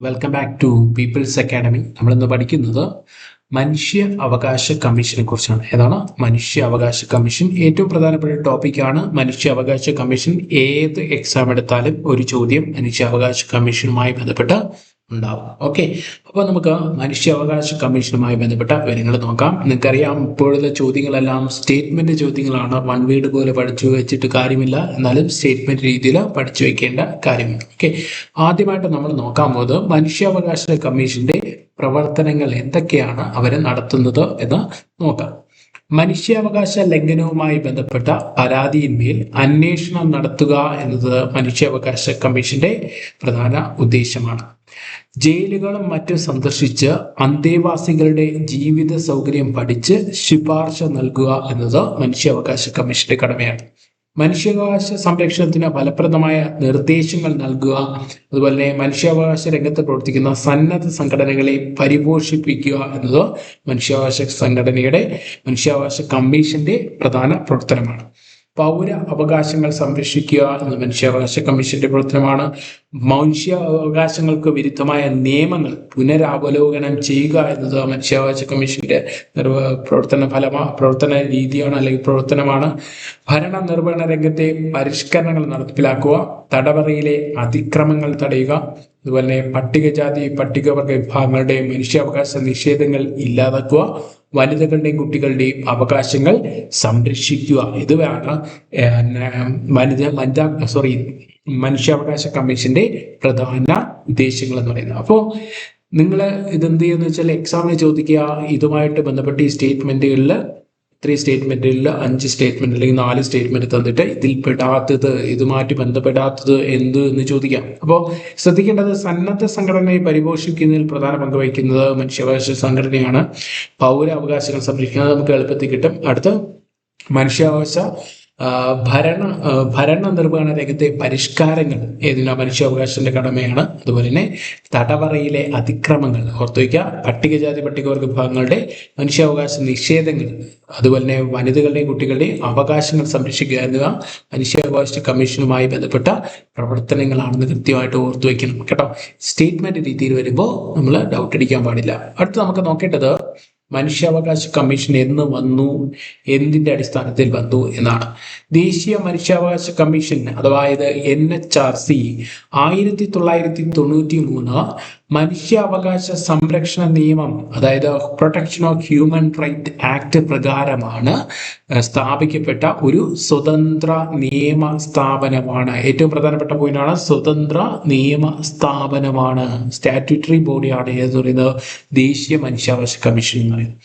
Welcome back to people's academy. നമ്മളിന്ന് പഠിക്കുന്നത് മനുഷ്യ അവകാശ കമ്മീഷനെ കുറിച്ചാണ്. ഏതാണ് മനുഷ്യ അവകാശ കമ്മീഷൻ? ഏറ്റവും പ്രധാനപ്പെട്ട ടോപ്പിക്കാണ് മനുഷ്യ അവകാശ കമ്മീഷൻ. ഏത് എക്സാം എടുത്താലും ഒരു ചോദ്യം മനുഷ്യ അവകാശ കമ്മീഷനുമായി ബന്ധപ്പെട്ട് ഉണ്ടാവും. ഓക്കെ, അപ്പോൾ നമുക്ക് മനുഷ്യാവകാശ കമ്മീഷനുമായി ബന്ധപ്പെട്ട കാര്യങ്ങൾ നോക്കാം. നിങ്ങൾക്കറിയാം, ഇപ്പോഴത്തെ ചോദ്യങ്ങളെല്ലാം സ്റ്റേറ്റ്മെന്റ് ചോദ്യങ്ങളാണ്. വൺ വേർഡ് പോലെ പഠിച്ചു വെച്ചിട്ട് കാര്യമില്ല, എന്നാലും സ്റ്റേറ്റ്മെന്റ് രീതിയിൽ പഠിച്ചു വെക്കേണ്ട കാര്യമാണ്. ഓക്കെ, ആദ്യമായിട്ട് നമ്മൾ നോക്കാൻ പോകുന്നത് മനുഷ്യാവകാശ കമ്മീഷന്റെ പ്രവർത്തനങ്ങൾ എന്തൊക്കെയാണ് അവർ നടത്തുന്നത് എന്ന് നോക്കാം. മനുഷ്യാവകാശ ലംഘനവുമായി ബന്ധപ്പെട്ട പരാതിയിന്മേൽ അന്വേഷണം നടത്തുക എന്നത് മനുഷ്യാവകാശ കമ്മീഷന്റെ പ്രധാന ഉദ്ദേശമാണ്. ജയിലുകളും മറ്റും സന്ദർശിച്ച് അന്തേവാസികളുടെ ജീവിത സൗകര്യം പഠിച്ച് ശുപാർശ നൽകുക എന്നത് മനുഷ്യാവകാശ കമ്മീഷന്റെ കടമയാണ്. മനുഷ്യാവകാശ സംരക്ഷണത്തിന് ഫലപ്രദമായ നിർദ്ദേശങ്ങൾ നൽകുക, അതുപോലെ തന്നെ മനുഷ്യാവകാശ രംഗത്ത് പ്രവർത്തിക്കുന്ന സന്നദ്ധ സംഘടനകളെ പരിപോഷിപ്പിക്കുക എന്നത് മനുഷ്യാവകാശ കമ്മീഷന്റെ പ്രധാന പ്രവർത്തനമാണ്. പൗര അവകാശങ്ങൾ സംരക്ഷിക്കുക എന്നത് മനുഷ്യാവകാശ കമ്മീഷന്റെ പ്രവർത്തനമാണ്. മനുഷ്യാവകാശങ്ങൾക്ക് വിരുദ്ധമായ നിയമങ്ങൾ പുനരവലോകനം ചെയ്യുക എന്നത് മനുഷ്യാവകാശ കമ്മീഷന്റെ പ്രവർത്തന രീതിയാണ് അല്ലെങ്കിൽ പ്രവർത്തനമാണ്. ഭരണ നിർവഹണ രംഗത്തെ പരിഷ്കരണങ്ങൾ നടപ്പിലാക്കുക, തടവറയിലെ അതിക്രമങ്ങൾ തടയുക, അതുപോലെ തന്നെ പട്ടികജാതി പട്ടികവർഗ വിഭാഗങ്ങളുടെ മനുഷ്യാവകാശ നിഷേധങ്ങൾ ഇല്ലാതാക്കുക, വനിതകളുടെയും കുട്ടികളുടെയും അവകാശങ്ങൾ സംരക്ഷിക്കുക. ഇതാണ് മനുഷ്യാവകാശ കമ്മീഷന്റെ പ്രധാന ഉദ്ദേശങ്ങൾ എന്ന് പറയുന്നത്. അപ്പോൾ നിങ്ങൾ ഇതെന്ത് ചെയ്യുന്ന വെച്ചാൽ എക്സാമിന് ചോദിക്കുക, ഇതുമായിട്ട് ബന്ധപ്പെട്ട് ഈ സ്റ്റേറ്റ്മെന്റുകളിൽ 3 സ്റ്റേറ്റ്മെന്റുകളിൽ 5 സ്റ്റേറ്റ്മെന്റ് അല്ലെങ്കിൽ 4 സ്റ്റേറ്റ്മെന്റ് തന്നിട്ട് ഇതിൽ പെടാത്തത്, ഇതുമായിട്ട് ബന്ധപ്പെടാത്തത് എന്ത് എന്ന് ചോദിക്കാം. അപ്പോൾ ശ്രദ്ധിക്കേണ്ടത്, സന്നദ്ധ സംഘടനയെ പരിപോഷിക്കുന്നതിൽ പ്രധാന പങ്ക് വഹിക്കുന്നത് മനുഷ്യാവകാശ സംഘടനയാണ്. പൗരാവകാശങ്ങൾ സംരക്ഷിക്കുന്നത് നമുക്ക് എളുപ്പത്തിൽ കിട്ടും. അടുത്ത മനുഷ്യാവകാശ ഭരണ നിർവഹണ രംഗത്തെ പരിഷ്കാരങ്ങൾ ഏതിനാ മനുഷ്യാവകാശത്തിന്റെ കടമയാണ്. അതുപോലെ തന്നെ തടവറയിലെ അതിക്രമങ്ങൾ ഓർത്തുവയ്ക്കുക, പട്ടികജാതി പട്ടികവർഗ വിഭാഗങ്ങളുടെ മനുഷ്യാവകാശ നിഷേധങ്ങൾ, അതുപോലെ തന്നെ വനിതകളുടെയും കുട്ടികളുടെയും അവകാശങ്ങൾ സംരക്ഷിക്കുക എന്നിവ മനുഷ്യാവകാശ കമ്മീഷനുമായി ബന്ധപ്പെട്ട പ്രവർത്തനങ്ങളാണെന്ന് കൃത്യമായിട്ട് ഓർത്തുവയ്ക്കണം കേട്ടോ. സ്റ്റേറ്റ്മെന്റ് രീതിയിൽ വരുമ്പോൾ നമ്മൾ ഡൗട്ട് അടിക്കാൻ പാടില്ല. അടുത്ത് നമുക്ക് നോക്കേണ്ടത് മനുഷ്യാവകാശ കമ്മീഷൻ എന്ന് വന്നു, എന്തിന്റെ അടിസ്ഥാനത്തിൽ വന്നു എന്നാണ്. ദേശീയ മനുഷ്യാവകാശ കമ്മീഷൻ അഥവാ NHRC 1993 മനുഷ്യാവകാശ സംരക്ഷണ നിയമം, അതായത് protection of human right act പ്രകാരമാണ് സ്ഥാപിക്കപ്പെട്ട ഒരു സ്വതന്ത്ര നിയമ സ്ഥാപനമാണ്. ഏറ്റവും പ്രധാനപ്പെട്ട പോയിന്റാണ്, സ്വതന്ത്ര നിയമ സ്ഥാപനമാണ്, സ്റ്റാറ്റ്യൂട്ടറി ബോഡിയാണ് എന്ന് പറയുന്നത് ദേശീയ മനുഷ്യാവകാശ കമ്മീഷൻ എന്ന് പറയുന്നത്.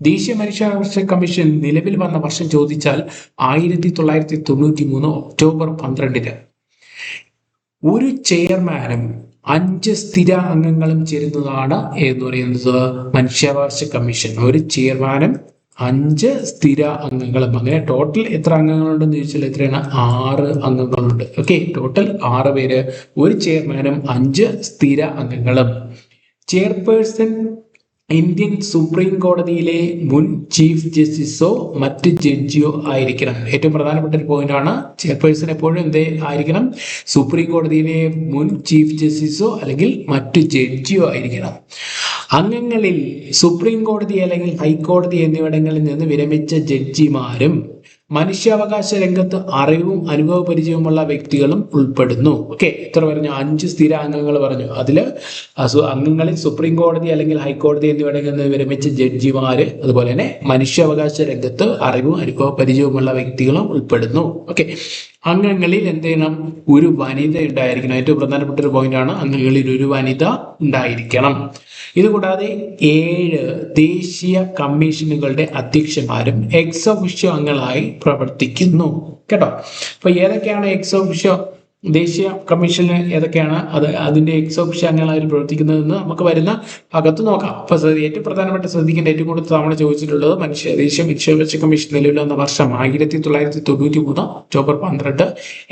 ദേശീയ മനുഷ്യാവകാശ കമ്മീഷൻ നിലവിൽ വന്ന വർഷം ചോദിച്ചാൽ 1993 ഒക്ടോബർ 12. ഒരു ചെയർമാനും 5 സ്ഥിര അംഗങ്ങളും ചേരുന്നതാണ് എന്ന് പറയുന്നത് മനുഷ്യാവകാശ കമ്മീഷൻ. ഒരു ചെയർമാനും 5 സ്ഥിര അംഗങ്ങളും, അങ്ങനെ ടോട്ടൽ എത്ര അംഗങ്ങളുണ്ടെന്ന് ചോദിച്ചാൽ എത്രയാണ്? 6 അംഗങ്ങളുണ്ട്. ഓക്കെ, ടോട്ടൽ 6 പേര്, ഒരു ചെയർമാനും 5 സ്ഥിര അംഗങ്ങളും. ചെയർപേഴ്സൺ ഇന്ത്യൻ സുപ്രീം കോടതിയിലെ മുൻ ചീഫ് ജസ്റ്റിസോ മറ്റ് ജഡ്ജിയോ ആയിരിക്കണം. ഏറ്റവും പ്രധാനപ്പെട്ട ഒരു പോയിന്റാണ്, ചെയർപേഴ്സൺ എപ്പോഴും എന്തേ ആയിരിക്കണം? സുപ്രീം കോടതിയിലെ മുൻ ചീഫ് ജസ്റ്റിസോ അല്ലെങ്കിൽ മറ്റു ജഡ്ജിയോ ആയിരിക്കണം. അംഗങ്ങളിൽ സുപ്രീം കോടതി അല്ലെങ്കിൽ ഹൈക്കോടതി എന്നിവിടങ്ങളിൽ നിന്ന് വിരമിച്ച ജഡ്ജിമാരും മനുഷ്യാവകാശ രംഗത്ത് അറിവും അനുഭവ പരിചയവുമുള്ള വ്യക്തികളും ഉൾപ്പെടുന്നു. ഓക്കെ, എത്ര പറഞ്ഞു? 5 സ്ഥിര അംഗങ്ങൾ പറഞ്ഞു. അതിൽ അംഗങ്ങളിൽ സുപ്രീം കോടതി അല്ലെങ്കിൽ ഹൈക്കോടതി എന്നിവിടങ്ങളിൽ നിന്ന് വിരമിച്ച ജഡ്ജിമാര്, അതുപോലെ തന്നെ മനുഷ്യാവകാശ രംഗത്ത് അറിവും അനുഭവ പരിചയവുമുള്ള വ്യക്തികളും ഉൾപ്പെടുന്നു. ഓക്കെ, അംഗങ്ങളിൽ എന്ത് ചെയ്യണം? ഒരു വനിത ഉണ്ടായിരിക്കണം. ഏറ്റവും പ്രധാനപ്പെട്ട ഒരു പോയിന്റാണ്, അംഗങ്ങളിൽ ഒരു വനിത ഉണ്ടായിരിക്കണം. ഇതുകൂടാതെ 7 ദേശീയ കമ്മീഷനുകളുടെ അധ്യക്ഷന്മാരും എക്സ് ഒഫീഷ്യോ അംഗങ്ങളായി പ്രവർത്തിക്കുന്നു കേട്ടോ. അപ്പൊ ഏതൊക്കെയാണ് എക്സ് ഒഫീഷ്യോ ദേശീയ കമ്മീഷന്, ഏതൊക്കെയാണ് അതിന്റെ എക്സ് ഒഫീഷ്യോ അംഗങ്ങളായി പ്രവർത്തിക്കുന്നതെന്ന് നമുക്ക് വരുന്ന ഭാഗത്ത് നോക്കാം. അപ്പൊ ഏറ്റവും പ്രധാനപ്പെട്ട ശ്രദ്ധിക്കേണ്ട, ഏറ്റവും കൂടുതൽ തവണ ചോദിച്ചിട്ടുള്ളത് ദേശീയ മനുഷ്യാവകാശ കമ്മീഷൻ നിലവിൽ വന്ന വർഷം 1993 ഒക്ടോബർ 12.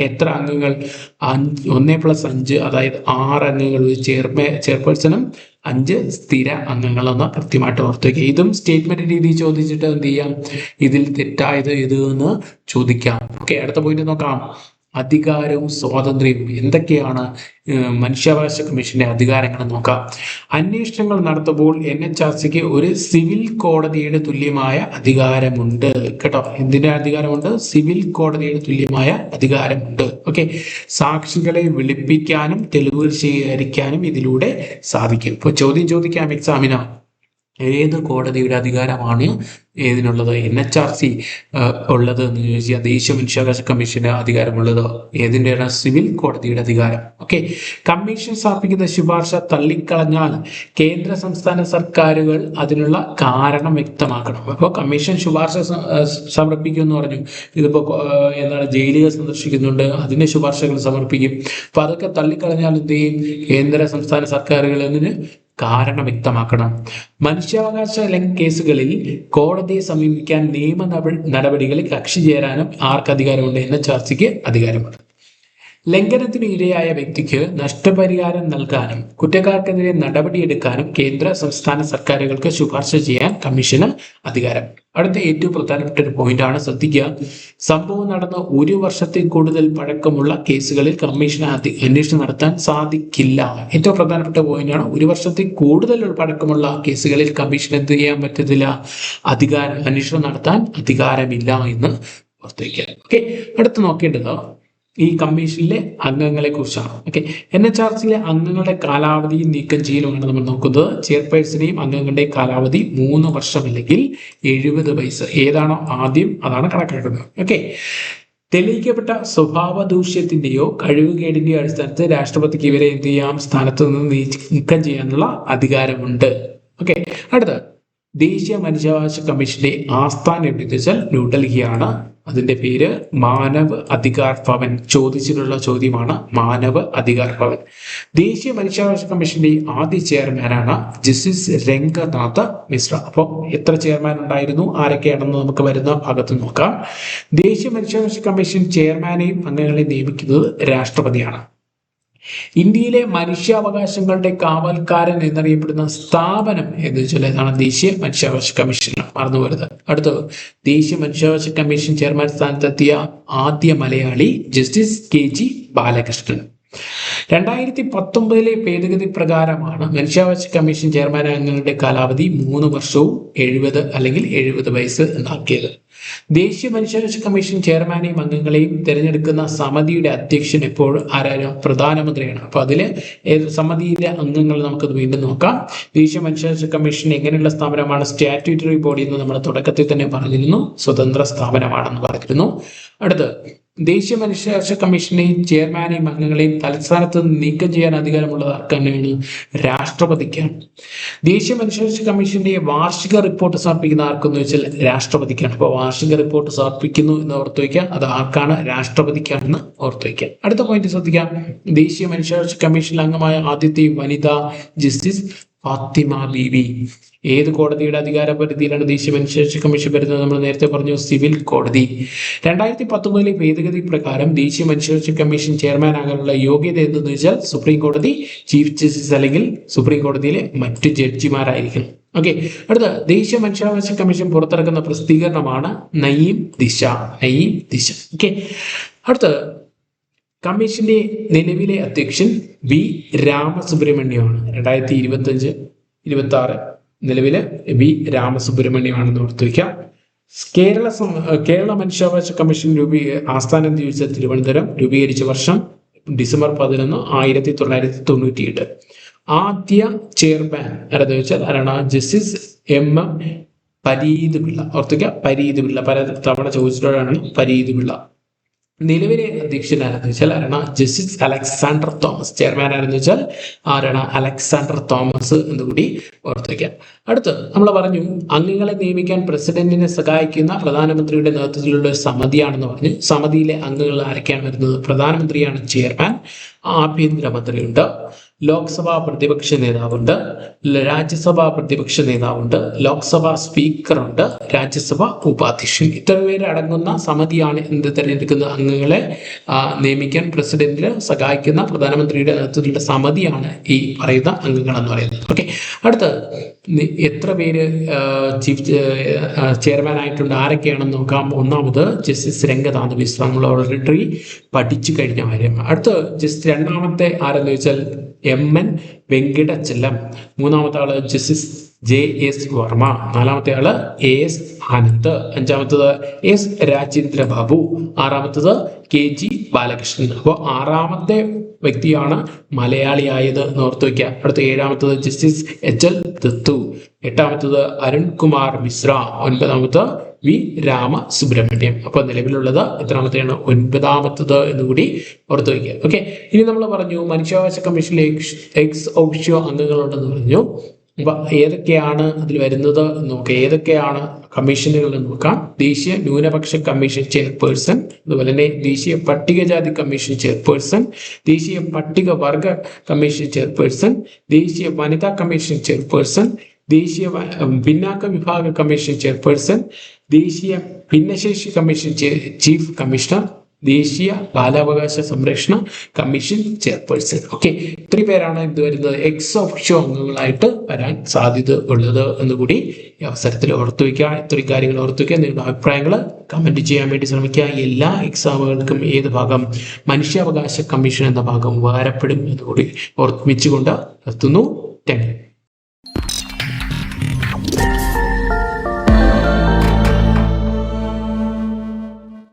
എത്ര അംഗങ്ങൾ? 1+5, അതായത് 6 അംഗങ്ങൾ, ചെയർപേഴ്സണും 5 സ്ഥിര അംഗങ്ങളെന്ന് കൃത്യമായിട്ട് ഓർത്ത് വയ്ക്കുക. ഇതും സ്റ്റേറ്റ്മെന്റ് രീതി ചോദിച്ചിട്ട് എന്ത് ചെയ്യാം? ഇതിൽ തെറ്റായത് ഇത് എന്ന് ചോദിക്കാം. ഓക്കെ, അടുത്ത പോയിന്റ് നോക്കാം. അധികാരവും സ്വാതന്ത്ര്യവും. എന്തൊക്കെയാണ് മനുഷ്യാവകാശ കമ്മീഷന്റെ അധികാരങ്ങൾ നോക്കാം. അന്വേഷണങ്ങൾ നടത്തുമ്പോൾ NHRCക്ക് ഒരു സിവിൽ കോടതിയുടെ തുല്യമായ അധികാരമുണ്ട് കേട്ടോ. എന്തിന്റെ അധികാരമുണ്ട്? സിവിൽ കോടതിയുടെ തുല്യമായ അധികാരമുണ്ട്. ഓക്കെ, സാക്ഷികളെ വിളിപ്പിക്കാനും തെളിവുകൾ ശേഖരിക്കാനും ഇതിലൂടെ സാധിക്കും. ഇപ്പോൾ ചോദ്യം ചോദിക്കാം എക്സാമിന്, ഏത് കോടതിയുടെ അധികാരമാണ് ഏതിനുള്ളത്? NHRC ഉള്ളത് എന്ന് ചോദിച്ചാൽ ദേശീയ മനുഷ്യാവകാശ കമ്മീഷന്റെ അധികാരമുള്ളത് ഏതിൻ്റെയാണ്? സിവിൽ കോടതിയുടെ അധികാരം. ഓക്കെ, കമ്മീഷൻ സമർപ്പിക്കുന്ന ശുപാർശ തള്ളിക്കളഞ്ഞാൽ കേന്ദ്ര സംസ്ഥാന സർക്കാരുകൾ അതിനുള്ള കാരണം വ്യക്തമാക്കണം. അപ്പോൾ കമ്മീഷൻ ശുപാർശ സമർപ്പിക്കും എന്ന് പറഞ്ഞു. ഇതിപ്പോ എന്താണ്, ജയിലുകൾ സന്ദർശിക്കുന്നുണ്ട്, അതിന്റെ ശുപാർശകൾ സമർപ്പിക്കും. അപ്പൊ അതൊക്കെ തള്ളിക്കളഞ്ഞാൽ എന്ത് ചെയ്യും? കേന്ദ്ര സംസ്ഥാന സർക്കാരുകൾ അതിന് കാരണം വ്യക്തമാക്കണം. മനുഷ്യാവകാശ കേസുകളിൽ കോടതിയെ സമീപിക്കാൻ നിയമ നടപടികളിൽ കക്ഷി ചേരാനും ആർക്ക് അധികാരമുണ്ട്? NHRCക്ക് അധികാരമുണ്ട്. ലംഘനത്തിന് ഇരയായ വ്യക്തിക്ക് നഷ്ടപരിഹാരം നൽകാനും കുറ്റക്കാർക്കെതിരെ നടപടിയെടുക്കാനും കേന്ദ്ര സംസ്ഥാന സർക്കാരുകൾക്ക് ശുപാർശ ചെയ്യാൻ കമ്മീഷന് അധികാരം. അടുത്ത ഏറ്റവും പ്രധാനപ്പെട്ട ഒരു പോയിന്റാണ്, ശ്രദ്ധിക്കുക. സംഭവം നടന്ന 1 വർഷത്തിൽ കൂടുതൽ പഴക്കമുള്ള കേസുകളിൽ കമ്മീഷന് അന്വേഷണം നടത്താൻ സാധിക്കില്ല. ഏറ്റവും പ്രധാനപ്പെട്ട പോയിന്റാണ്, 1 വർഷത്തിൽ കൂടുതൽ പഴക്കമുള്ള കേസുകളിൽ കമ്മീഷൻ എന്ത് ചെയ്യാൻ പറ്റത്തില്ല? അന്വേഷണം നടത്താൻ അധികാരമില്ല എന്ന് ഓർത്തിരിക്കുക. ഓക്കെ, അടുത്ത് നോക്കേണ്ടത് ഈ കമ്മീഷനിലെ അംഗങ്ങളെ കുറിച്ചാണ്. ഓക്കെ, NHRCയിലെ അംഗങ്ങളുടെ കാലാവധി നീക്കം ചെയ്യലുമാണ് നമ്മൾ നോക്കുന്നത്. ചെയർപേഴ്സണെയും അംഗങ്ങളുടെയും കാലാവധി 3 വർഷം അല്ലെങ്കിൽ 70 വയസ്സ്. ഏതാണോ ആദ്യം അതാണ് കണക്കാക്കുന്നത്. ഓക്കെ, തെളിയിക്കപ്പെട്ട സ്വഭാവ ദൂഷ്യത്തിന്റെയോ കഴിവുകേടിന്റെയോ അടിസ്ഥാനത്തിൽ രാഷ്ട്രപതിക്ക് ഇവരെ എന്ത് ചെയ്യാം? സ്ഥാനത്ത് നിന്ന് നീക്കം ചെയ്യാനുള്ള അധികാരമുണ്ട്. ഓക്കെ, അടുത്ത ദേശീയ മനുഷ്യാവകാശ കമ്മീഷന്റെ ആസ്ഥാനം എവിടെയെന്ന് വെച്ചാൽ ന്യൂഡൽഹിയാണ്. അതിന്റെ പേര് മാനവ് അധികാർ ഭവൻ. ചോദിച്ചിട്ടുള്ള ചോദ്യമാണ് മാനവ് അധികാർ ഭവൻ. ദേശീയ മനുഷ്യാവകാശ കമ്മീഷന്റെ ആദ്യ ചെയർമാനാണ് ജസ്റ്റിസ് രംഗനാഥ് മിശ്ര. അപ്പോൾ എത്ര ചെയർമാൻ ഉണ്ടായിരുന്നു, ആരൊക്കെയാണെന്ന് നമുക്ക് വരുന്ന ഭാഗത്ത് നോക്കാം. ദേശീയ മനുഷ്യാവകാശ കമ്മീഷൻ ചെയർമാനെയും അംഗങ്ങളെയും നിയമിക്കുന്നത് രാഷ്ട്രപതിയാണ്. ഇന്ത്യയിലെ മനുഷ്യാവകാശങ്ങളുടെ കാവൽക്കാരൻ എന്നറിയപ്പെടുന്ന സ്ഥാപനം എന്ന് വെച്ചാൽ ഏതാണ്? ദേശീയ മനുഷ്യാവകാശ കമ്മീഷൻ. മറന്നു വരുന്നത്. അടുത്തത് ദേശീയ മനുഷ്യാവകാശ കമ്മീഷൻ ചെയർമാൻ സ്ഥാനത്തെത്തിയ ആദ്യ മലയാളി ജസ്റ്റിസ് KG ബാലകൃഷ്ണൻ. 2019 ഭേദഗതി പ്രകാരമാണ് മനുഷ്യാവകാശ കമ്മീഷൻ ചെയർമാൻ അംഗങ്ങളുടെ കാലാവധി 3 വർഷവും 70 അല്ലെങ്കിൽ 70 വയസ്സ് എന്നാക്കിയത്. ദേശീയ മനുഷ്യാവകാശ കമ്മീഷൻ ചെയർമാനെയും അംഗങ്ങളെയും തിരഞ്ഞെടുക്കുന്ന സമിതിയുടെ അധ്യക്ഷൻ എപ്പോഴും ആരാണ്? പ്രധാനമന്ത്രിയാണ്. അപ്പൊ അതില് സമിതിയിലെ അംഗങ്ങൾ നമുക്കത് വീണ്ടും നോക്കാം. ദേശീയ മനുഷ്യാവകാശ കമ്മീഷൻ എങ്ങനെയുള്ള സ്ഥാപനമാണ്? സ്റ്റാറ്റ്യൂട്ടറി ബോഡി എന്ന് നമ്മൾ തുടക്കത്തിൽ തന്നെ പറഞ്ഞിരുന്നു, സ്വതന്ത്ര സ്ഥാപനമാണെന്ന് പറഞ്ഞിരുന്നു. അടുത്ത് ദേശീയ മനുഷ്യാവകാശ കമ്മീഷനെയും ചെയർമാനെയും അംഗങ്ങളെയും തലസ്ഥാനത്ത് നീക്കം ചെയ്യാൻ അധികാരമുള്ളത് ആർക്കാണ്? രാഷ്ട്രപതിക്കാണ്. ദേശീയ മനുഷ്യാവകാശ കമ്മീഷന്റെ വാർഷിക റിപ്പോർട്ട് സമർപ്പിക്കുന്ന ആർക്കെന്ന് വെച്ചാൽ രാഷ്ട്രപതിക്കാണ്. അപ്പോൾ വാർഷിക റിപ്പോർട്ട് സമർപ്പിക്കുന്നു എന്ന് ഓർത്തു വയ്ക്കാം. അത് ആർക്കാണ്? രാഷ്ട്രപതിക്കാണെന്ന് ഓർത്തു വയ്ക്കാം. അടുത്ത പോയിന്റ് ശ്രദ്ധിക്കാം. ദേശീയ മനുഷ്യാവകാശ കമ്മീഷനിൽ അംഗമായ ആദ്യത്തെ വനിതാ ജസ്റ്റിസ് ഫാത്തിമ ബീവി. ഏത് കോടതിയുടെ അധികാര പരിധിയിലാണ് ദേശീയ മനുഷ്യാവകാശ കമ്മീഷൻ വരുന്നത്? നമ്മൾ നേരത്തെ പറഞ്ഞു, സിവിൽ കോടതി. 2019 ഭേദഗതി പ്രകാരം ദേശീയ മനുഷ്യാവകാശ കമ്മീഷൻ ചെയർമാൻ ആകാനുള്ള യോഗ്യത എന്തെന്ന് വെച്ചാൽ സുപ്രീം കോടതി ചീഫ് ജസ്റ്റിസ് അല്ലെങ്കിൽ സുപ്രീം കോടതിയിലെ മറ്റു ജഡ്ജിമാരായിരിക്കണം. ഓക്കെ, അടുത്ത ദേശീയ മനുഷ്യാവകാശ കമ്മീഷൻ പുറത്തിറക്കുന്ന പ്രസിദ്ധീകരണമാണ് നയീം ദിശ. ഓക്കെ, അടുത്ത കമ്മീഷന്റെ നിലവിലെ അധ്യക്ഷൻ V രാമസുബ്രഹ്മണ്യമാണ്. 2025-26 നിലവിലെ V രാമസുബ്രഹ്മണ്യമാണെന്ന് ഓർത്തു വയ്ക്കാം. കേരള മനുഷ്യാവകാശ കമ്മീഷൻ ആസ്ഥാനം ചോദിച്ച തിരുവനന്തപുരം. രൂപീകരിച്ച വർഷം ഡിസംബർ 11, 1998. ആദ്യ ചെയർമാൻ ആരെന്ന് വെച്ചാൽ ആരാണ്? Justice M Pareeth Pillai. ഓർത്തുക, പരീത് പിള്ള. പല തവണ ചോദിച്ചിട്ടാണ് പരീത് പിള്ള. നിലവിലെ അധ്യക്ഷൻ ആരെന്ന് വെച്ചാൽ ആരാണ്? Justice Alexander Thomas. ചെയർമാൻ ആരെന്ന് വെച്ചാൽ ആരാണ്? അലക്സാണ്ടർ തോമസ് എന്നുകൂടി ഓർത്തു വയ്ക്കാം. അടുത്ത് നമ്മൾ പറഞ്ഞു, അംഗങ്ങളെ നിയമിക്കാൻ പ്രസിഡന്റിനെ സഹായിക്കുന്ന പ്രധാനമന്ത്രിയുടെ നേതൃത്വത്തിലുള്ള ഒരു സമിതിയാണെന്ന് പറഞ്ഞു. സമിതിയിലെ അംഗങ്ങൾ ആരൊക്കെയാണ് വരുന്നത്? പ്രധാനമന്ത്രിയാണ് ചെയർമാൻ, ആഭ്യന്തരമന്ത്രിയുണ്ട്, ലോക്സഭാ പ്രതിപക്ഷ നേതാവുണ്ട്, രാജ്യസഭാ പ്രതിപക്ഷ നേതാവുണ്ട്, ലോക്സഭാ സ്പീക്കറുണ്ട്, രാജ്യസഭ ഉപാധ്യക്ഷൻ. ഇത്ര പേര് അടങ്ങുന്ന സമിതിയാണ് എന്ത് തിരഞ്ഞെടുക്കുന്ന അംഗങ്ങളെ നിയമിക്കാൻ പ്രസിഡന്റിന് സഹായിക്കുന്ന പ്രധാനമന്ത്രിയുടെ നേതൃത്വത്തിലുള്ള സമിതിയാണ് ഈ പറയുന്ന അംഗങ്ങൾ എന്ന് പറയുന്നത്. ഓക്കെ, അടുത്ത എത്ര പേര് ചീഫ് ചെയർമാൻ ആയിട്ടുണ്ട്, ആരൊക്കെയാണെന്ന് നോക്കാം. ഒന്നാമത് ജസ്റ്റിസ് രംഗനാഥ് മിശ്ര, നമ്മൾ ഓൾറെഡി പഠിച്ചു കഴിഞ്ഞ കാര്യം. അടുത്ത രണ്ടാമത്തെ ആരെന്ന് ചോദിച്ചാൽ MN വെങ്കിടച്ചലം. മൂന്നാമത്തെ ആള് ജസ്റ്റിസ് JS വർമ്മ. നാലാമത്തെ ആള് AS ആനന്ദ്. അഞ്ചാമത്തത് S രാജേന്ദ്ര ബാബു. ആറാമത്തത് KG ബാലകൃഷ്ണൻ. അപ്പോൾ ആറാമത്തെ വ്യക്തിയാണ് മലയാളിയായത് എന്ന് ഓർത്തു വയ്ക്കുക. അടുത്ത ഏഴാമത്തത് ജസ്റ്റിസ് HL ദത്തു. എട്ടാമത്തത് അരുൺകുമാർ മിശ്ര. ഒൻപതാമത് V രാമസുബ്രഹ്മണ്യം. അപ്പോൾ നിലവിലുള്ളത് എത്രാമത്തെയാണ്? ഒൻപതാമത്തത് എന്നുകൂടി ഓർത്തു വയ്ക്കുക. ഓക്കെ, ഇനി നമ്മൾ പറഞ്ഞു മനുഷ്യാവകാശ കമ്മീഷനിലെ എക്സ് ഓഫിഷ്യോ അംഗങ്ങളുണ്ടെന്ന് പറഞ്ഞു. അപ്പൊ ഏതൊക്കെയാണ് അതിൽ വരുന്നത് നോക്കാം. ഏതൊക്കെയാണ് കമ്മീഷനുകൾ നോക്കാം. ദേശീയ ന്യൂനപക്ഷ കമ്മീഷൻ ചെയർപേഴ്സൺ, അതുപോലെ തന്നെ ദേശീയ പട്ടികജാതി കമ്മീഷൻ ചെയർപേഴ്സൺ, ദേശീയ പട്ടികവർഗ കമ്മീഷൻ ചെയർപേഴ്സൺ, ദേശീയ വനിതാ കമ്മീഷൻ ചെയർപേഴ്സൺ, ദേശീയ പിന്നാക്ക വിഭാഗ കമ്മീഷൻ ചെയർപേഴ്സൺ, ദേശീയ ഭിന്നശേഷി കമ്മീഷൻ ചീഫ് കമ്മീഷണർ, ദേശീയ ബാലാവകാശ സംരക്ഷണ കമ്മീഷൻ ചെയർപേഴ്സൺ. ഓക്കെ, ഇത്രയും പേരാണ് ഇത് വരുന്നത് എക്സ് ഓഫിഷ്യോ അംഗങ്ങളായിട്ട് വരാൻ സാധ്യത ഉള്ളത് എന്നുകൂടി ഈ അവസരത്തിൽ ഓർത്തു വയ്ക്കുക. ഇത്രയും കാര്യങ്ങൾ ഓർത്തു വയ്ക്കുക. നിങ്ങളുടെ അഭിപ്രായങ്ങൾ കമന്റ് ചെയ്യാൻ വേണ്ടി ശ്രമിക്കുക. എല്ലാ എക്സാമുകൾക്കും ഏത് ഭാഗം മനുഷ്യാവകാശ കമ്മീഷൻ എന്ന ഭാഗം ഉപകാരപ്പെടും എന്നുകൂടി ഓർമ്മിച്ചുകൊണ്ട് നിർത്തുന്നു. Thank you.